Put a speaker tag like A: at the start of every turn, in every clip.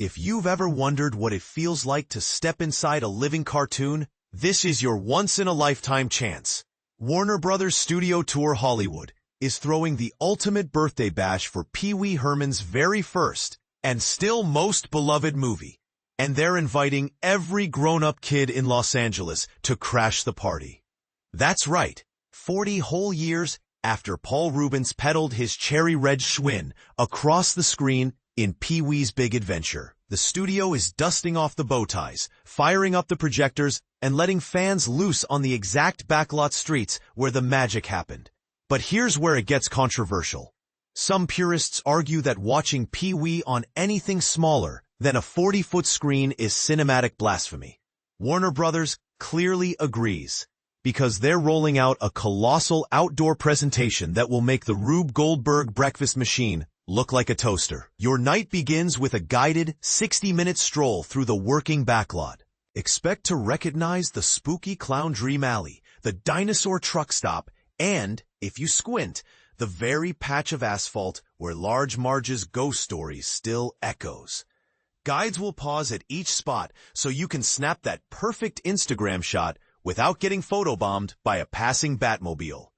A: If you've ever wondered what it feels like to step inside a living cartoon, this is your once-in-a-lifetime chance. Warner Brothers Studio Tour Hollywood is throwing the ultimate birthday bash for Pee-wee Herman's very first and still most beloved movie. And they're inviting every grown-up kid in Los Angeles to crash the party. That's right, 40 whole years after Paul Reubens peddled his cherry red Schwinn across the screen in Pee-wee's Big Adventure. The studio is dusting off the bow ties, firing up the projectors, and letting fans loose on the exact backlot streets where the magic happened. But here's where it gets controversial. Some purists argue that watching Pee-wee on anything smaller than a 40-foot screen is cinematic blasphemy. Warner Brothers clearly agrees, because they're rolling out a colossal outdoor presentation that will make the Rube Goldberg breakfast machine look like a toaster. Your night begins with a guided 60-minute stroll through the working backlot. Expect to recognize the spooky clown dream alley, the dinosaur truck stop, and, if you squint, the very patch of asphalt where Large Marge's ghost story still echoes. Guides will pause at each spot so you can snap that perfect Instagram shot without getting photobombed by a passing Batmobile.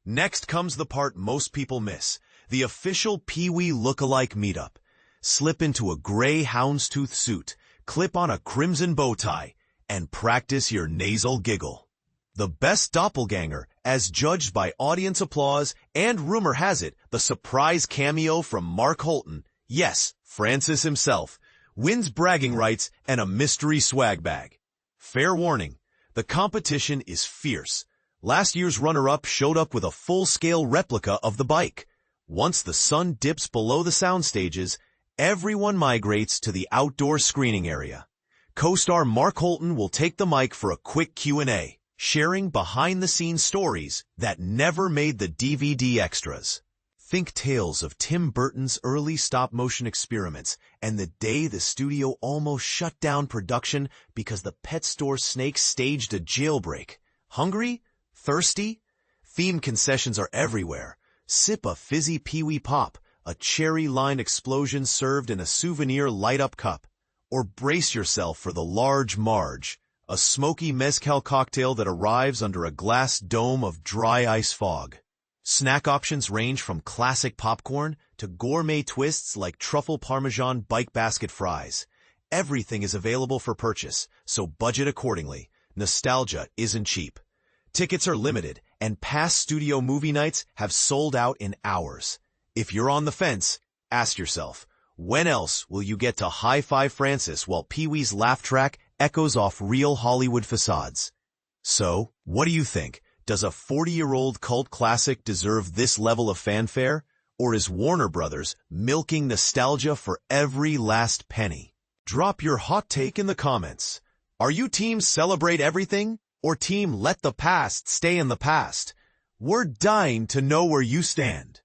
A: Next comes the part most people miss, the official Pee-wee look-alike meetup. Slip into a gray houndstooth suit, clip on a crimson bow tie, and practice your nasal giggle. The best doppelganger, as judged by audience applause, and rumor has it, the surprise cameo from Mark Holton, yes, Francis himself, wins bragging rights and a mystery swag bag. Fair warning, the competition is fierce. Last year's runner-up showed up with a full-scale replica of the bike. Once the sun dips below the sound stages, everyone migrates to the outdoor screening area. Co-star Mark Holton will take the mic for a quick Q&A, sharing behind-the-scenes stories that never made the DVD extras. Think tales of Tim Burton's early stop-motion experiments and the day the studio almost shut down production because the pet store snake staged a jailbreak. Hungry? Thirsty? Theme concessions are everywhere. Sip a fizzy Pee-wee pop, a cherry-lined explosion served in a souvenir light-up cup. Or brace yourself for the Large Marge, a smoky mezcal cocktail that arrives under a glass dome of dry ice fog. Snack options range from classic popcorn to gourmet twists like truffle parmesan bike basket fries. Everything is available for purchase, so budget accordingly. Nostalgia isn't cheap. Tickets are limited, and past studio movie nights have sold out in hours. If you're on the fence, ask yourself, when else will you get to high-five Francis while Pee-wee's laugh track echoes off real Hollywood facades? So, what do you think? Does a 40-year-old cult classic deserve this level of fanfare? Or is Warner Brothers milking nostalgia for every last penny? Drop your hot take in the comments. Are you team celebrate everything? Or team let the past stay in the past? We're dying to know where you stand.